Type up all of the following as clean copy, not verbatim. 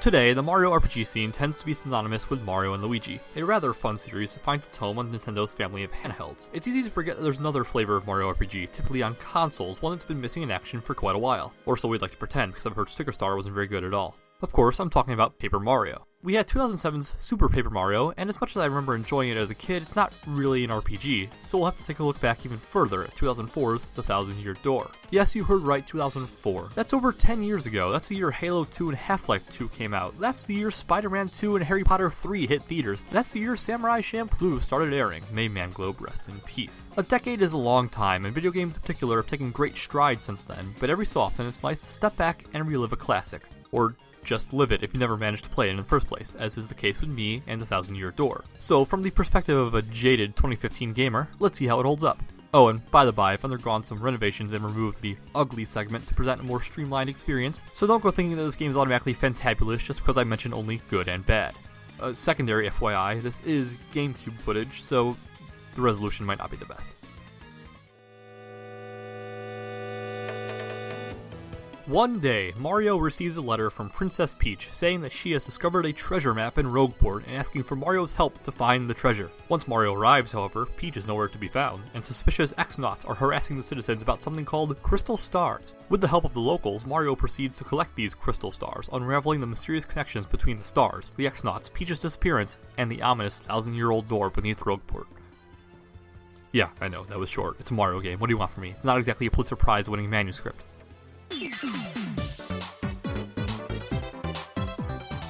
Today, the Mario RPG scene tends to be synonymous with Mario and Luigi, a rather fun series that finds its home on Nintendo's family of handhelds. It's easy to forget that there's another flavor of Mario RPG, typically on consoles, one that's been missing in action for quite a while. Or so we'd like to pretend, because I've heard Sticker Star wasn't very good at all. Of course, I'm talking about Paper Mario. We had 2007's Super Paper Mario, and as much as I remember enjoying it as a kid, it's not really an RPG, so we'll have to take a look back even further at 2004's The Thousand-Year Door. Yes, you heard right, 2004. That's over 10 years ago. That's the year Halo 2 and Half-Life 2 came out. That's the year Spider-Man 2 and Harry Potter 3 hit theaters. That's the year Samurai Champloo started airing. May Manglobe rest in peace. A decade is a long time, and video games in particular have taken great strides since then, but every so often it's nice to step back and relive a classic. Or just live it if you never managed to play it in the first place, as is the case with me and The Thousand-Year Door. So, from the perspective of a jaded 2015 gamer, let's see how it holds up. Oh, and by the by, I've undergone some renovations and removed the ugly segment to present a more streamlined experience, so don't go thinking that this game is automatically fantabulous just because I mention only good and bad. Secondary FYI, this is GameCube footage, so the resolution might not be the best. One day, Mario receives a letter from Princess Peach saying that she has discovered a treasure map in Rogueport and asking for Mario's help to find the treasure. Once Mario arrives, however, Peach is nowhere to be found, and suspicious X-Nauts are harassing the citizens about something called Crystal Stars. With the help of the locals, Mario proceeds to collect these Crystal Stars, unraveling the mysterious connections between the stars, the X-Nauts, Peach's disappearance, and the ominous 1,000-year-old door beneath Rogueport. Yeah, I know, that was short. It's a Mario game. What do you want from me? It's not exactly a Pulitzer Prize-winning manuscript.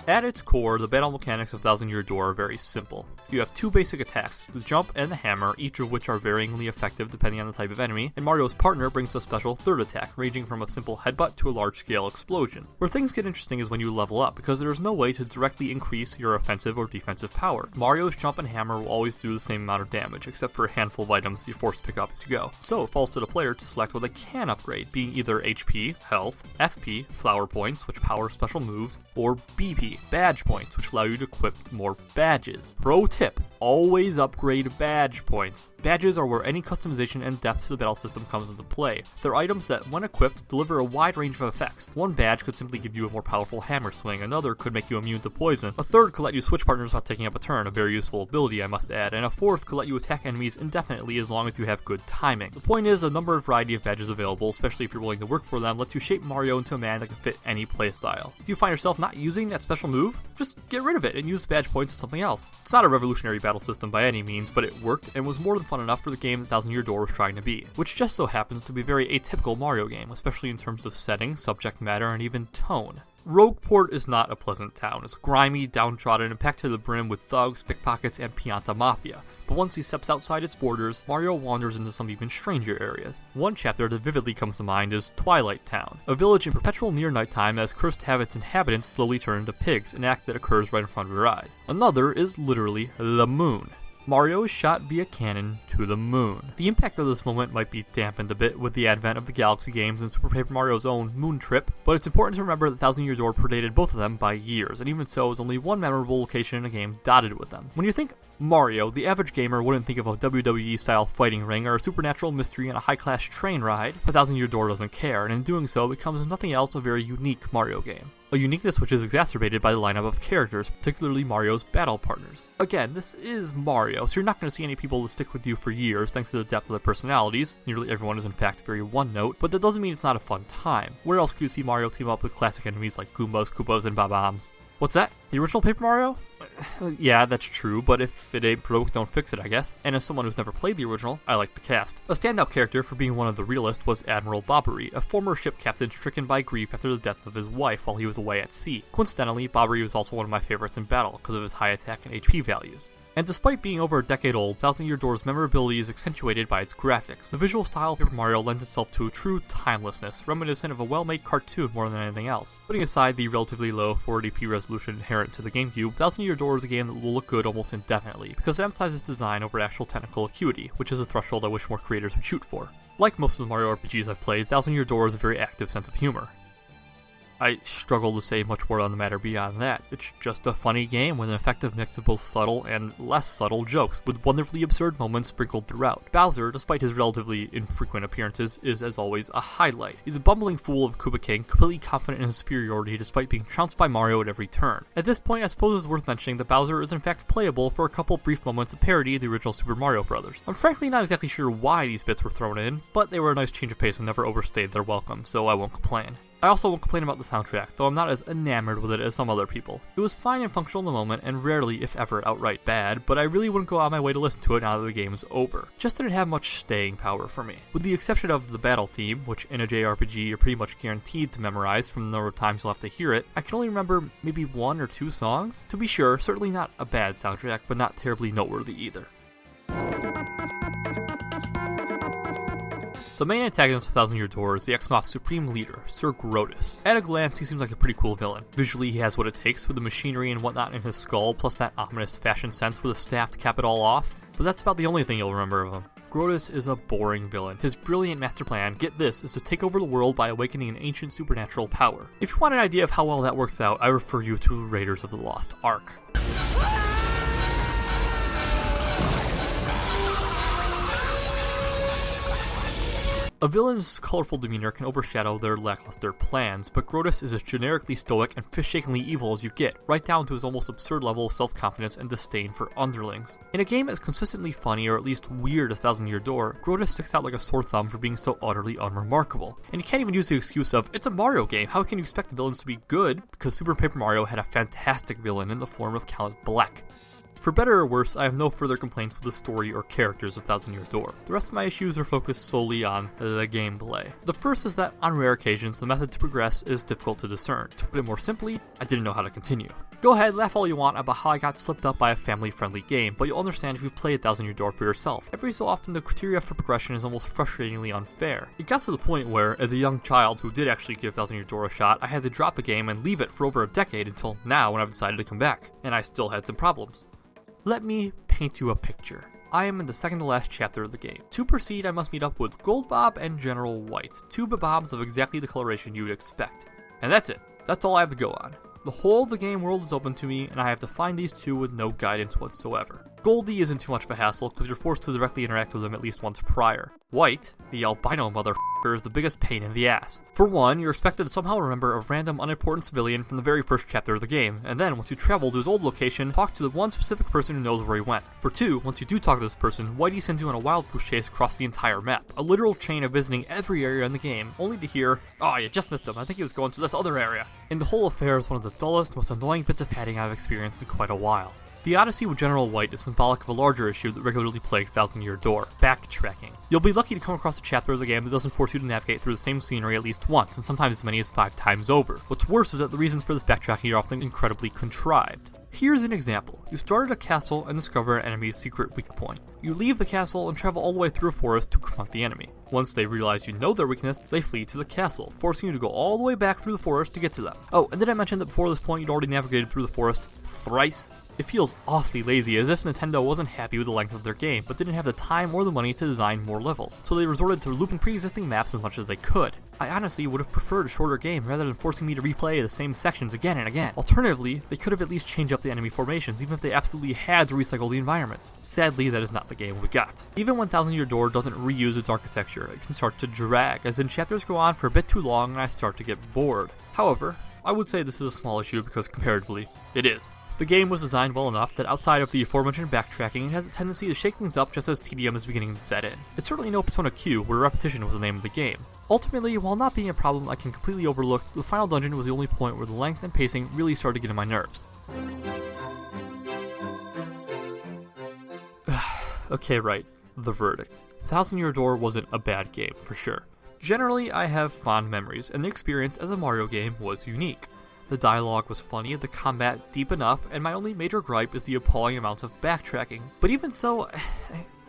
At its core, the battle mechanics of Thousand-Year Door are very simple. You have two basic attacks, the jump and the hammer, each of which are varyingly effective depending on the type of enemy, and Mario's partner brings a special third attack, ranging from a simple headbutt to a large-scale explosion. Where things get interesting is when you level up, because there is no way to directly increase your offensive or defensive power. Mario's jump and hammer will always do the same amount of damage, except for a handful of items you force to pick up as you go. So it falls to the player to select what they can upgrade, being either HP, health, FP, flower points, which power special moves, or BP, badge points, which allow you to equip more badges. Pro tip, always upgrade badge points. Badges are where any customization and depth to the battle system comes into play. They're items that, when equipped, deliver a wide range of effects. One badge could simply give you a more powerful hammer swing, another could make you immune to poison, a third could let you switch partners without taking up a turn, a very useful ability I must add, and a fourth could let you attack enemies indefinitely as long as you have good timing. The point is, a number and variety of badges available, especially if you're willing to work for them, lets you shape Mario into a man that can fit any playstyle. If you find yourself not using that special move, just get rid of it and use the badge points as something else. It's not a revolutionary battle system by any means, but it worked and was more than fun enough for the game that Thousand-Year Door was trying to be, which just so happens to be a very atypical Mario game, especially in terms of setting, subject matter, and even tone. Rogueport is not a pleasant town. It's grimy, downtrodden, and packed to the brim with thugs, pickpockets, and Pianta Mafia. But once he steps outside its borders, Mario wanders into some even stranger areas. One chapter that vividly comes to mind is Twilight Town, a village in perpetual near nighttime that is cursed to have its inhabitants slowly turn into pigs, an act that occurs right in front of your eyes. Another is literally the moon. Mario is shot via cannon to the moon. The impact of this moment might be dampened a bit with the advent of the Galaxy games and Super Paper Mario's own moon trip, but it's important to remember that Thousand-Year Door predated both of them by years, and even so, is only one memorable location in a game dotted with them. When you think Mario, the average gamer wouldn't think of a WWE-style fighting ring or a supernatural mystery and a high-class train ride, but Thousand-Year Door doesn't care, and in doing so, becomes nothing else a very unique Mario game. A uniqueness which is exacerbated by the lineup of characters, particularly Mario's battle partners. Again, this is Mario, so you're not going to see any people that stick with you for years thanks to the depth of their personalities. Nearly everyone is in fact very one-note, but that doesn't mean it's not a fun time. Where else could you see Mario team up with classic enemies like Goombas, Koopas, and Bob-ombs? What's that? The original Paper Mario? Yeah, that's true, but if it ain't broke, don't fix it, I guess. And as someone who's never played the original, I like the cast. A standout character for being one of the realest was Admiral Bobbery, a former ship captain stricken by grief after the death of his wife while he was away at sea. Coincidentally, Bobbery was also one of my favorites in battle because of his high attack and HP values. And despite being over a decade old, Thousand-Year Door's memorability is accentuated by its graphics. The visual style of Paper Mario lends itself to a true timelessness, reminiscent of a well-made cartoon more than anything else. Putting aside the relatively low 480p resolution inherent to the GameCube, Thousand-Year Door is a game that will look good almost indefinitely, because it emphasizes design over actual technical acuity, which is a threshold I wish more creators would shoot for. Like most of the Mario RPGs I've played, Thousand-Year Door has a very active sense of humor. I struggle to say much more on the matter beyond that. It's just a funny game with an effective mix of both subtle and less subtle jokes, with wonderfully absurd moments sprinkled throughout. Bowser, despite his relatively infrequent appearances, is as always a highlight. He's a bumbling fool of Koopa King, completely confident in his superiority despite being trounced by Mario at every turn. At this point, I suppose it's worth mentioning that Bowser is in fact playable for a couple brief moments of parody of the original Super Mario Bros. I'm frankly not exactly sure why these bits were thrown in, but they were a nice change of pace and never overstayed their welcome, so I won't complain. I also won't complain about the soundtrack, though I'm not as enamored with it as some other people. It was fine and functional in the moment, and rarely, if ever, outright bad, but I really wouldn't go out of my way to listen to it now that the game is over. Just didn't have much staying power for me. With the exception of the battle theme, which in a JRPG you're pretty much guaranteed to memorize from the number of times you'll have to hear it, I can only remember maybe 1 or 2 songs. To be sure, certainly not a bad soundtrack, but not terribly noteworthy either. The main antagonist of Thousand Year Door is the X-Naut's supreme leader, Sir Grodus. At a glance, he seems like a pretty cool villain. Visually, he has what it takes with the machinery and whatnot in his skull, plus that ominous fashion sense with a staff to cap it all off, but that's about the only thing you'll remember of him. Grodus is a boring villain. His brilliant master plan, get this, is to take over the world by awakening an ancient supernatural power. If you want an idea of how well that works out, I refer you to Raiders of the Lost Ark. A villain's colorful demeanor can overshadow their lackluster plans, but Grodus is as generically stoic and fish-shakingly evil as you get, right down to his almost absurd level of self-confidence and disdain for underlings. In a game as consistently funny, or at least weird as Thousand Year Door, Grodus sticks out like a sore thumb for being so utterly unremarkable. And you can't even use the excuse of, it's a Mario game, how can you expect the villains to be good? Because Super Paper Mario had a fantastic villain in the form of Count Black. For better or worse, I have no further complaints with the story or characters of Thousand Year Door. The rest of my issues are focused solely on the gameplay. The first is that, on rare occasions, the method to progress is difficult to discern. To put it more simply, I didn't know how to continue. Go ahead, laugh all you want about how I got slipped up by a family-friendly game, but you'll understand if you've played Thousand Year Door for yourself. Every so often, the criteria for progression is almost frustratingly unfair. It got to the point where, as a young child who did actually give Thousand Year Door a shot, I had to drop the game and leave it for over a decade until now when I've decided to come back, and I still had some problems. Let me paint you a picture. I am in the second to last chapter of the game. To proceed, I must meet up with Gold Bob and General White, 2 Bobs of exactly the coloration you would expect. And that's it. That's all I have to go on. The whole of the game world is open to me, and I have to find these 2 with no guidance whatsoever. Goldie isn't too much of a hassle, because you're forced to directly interact with them at least once prior. White, the albino motherfucker, is the biggest pain in the ass. For one, you're expected to somehow remember a random unimportant civilian from the very first chapter of the game, and then once you travel to his old location, talk to the one specific person who knows where he went. For 2, once you do talk to this person, Whitey sends you on a wild goose chase across the entire map, a literal chain of visiting every area in the game, only to hear, "Oh, you just missed him, I think he was going to this other area." And the whole affair is one of the dullest, most annoying bits of padding I've experienced in quite a while. The odyssey with General White is symbolic of a larger issue that regularly plagued Thousand Year Door: backtracking. You'll be lucky to come across a chapter of the game that doesn't force you to navigate through the same scenery at least once, and sometimes as many as 5 times over. What's worse is that the reasons for this backtracking are often incredibly contrived. Here's an example. You start at a castle and discover an enemy's secret weak point. You leave the castle and travel all the way through a forest to confront the enemy. Once they realize you know their weakness, they flee to the castle, forcing you to go all the way back through the forest to get to them. Oh, and did I mention that before this point you'd already navigated through the forest thrice? It feels awfully lazy, as if Nintendo wasn't happy with the length of their game, but didn't have the time or the money to design more levels, so they resorted to looping pre-existing maps as much as they could. I honestly would have preferred a shorter game rather than forcing me to replay the same sections again and again. Alternatively, they could have at least changed up the enemy formations, even if they absolutely had to recycle the environments. Sadly, that is not the game we got. Even when Thousand Year Door doesn't reuse its architecture, it can start to drag, as in chapters go on for a bit too long and I start to get bored. However, I would say this is a small issue because comparatively, it is. The game was designed well enough that outside of the aforementioned backtracking, it has a tendency to shake things up just as tedium is beginning to set in. It's certainly no Persona Q, where repetition was the name of the game. Ultimately, while not being a problem I can completely overlook, the final dungeon was the only point where the length and pacing really started to get on my nerves. Okay, right. The verdict. Thousand Year Door wasn't a bad game, for sure. Generally, I have fond memories, and the experience as a Mario game was unique. The dialogue was funny, the combat deep enough, and my only major gripe is the appalling amounts of backtracking. But even so,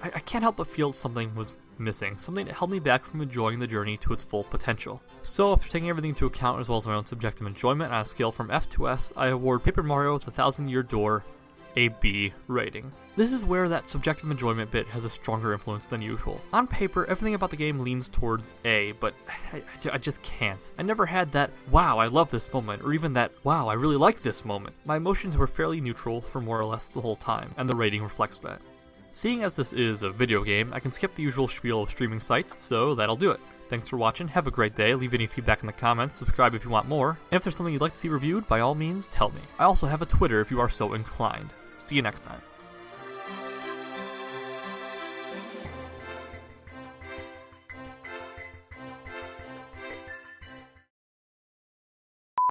I can't help but feel something was missing, something that held me back from enjoying the journey to its full potential. So, after taking everything into account as well as my own subjective enjoyment on a scale from F to S, I award Paper Mario: The Thousand Year Door a B rating. This is where that subjective enjoyment bit has a stronger influence than usual. On paper, everything about the game leans towards A, but I just can't. I never had that, wow, I love this moment, or even that, wow, I really like this moment. My emotions were fairly neutral for more or less the whole time, and the rating reflects that. Seeing as this is a video game, I can skip the usual spiel of streaming sites, so that'll do it. Thanks for watching, have a great day, leave any feedback in the comments, subscribe if you want more, and if there's something you'd like to see reviewed, by all means, tell me. I also have a Twitter if you are so inclined. See you next time.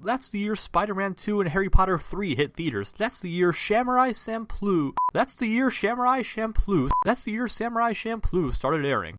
That's the year Spider-Man 2 and Harry Potter 3 hit theaters. That's the year Samurai Champloo. That's the year Samurai Champloo started airing.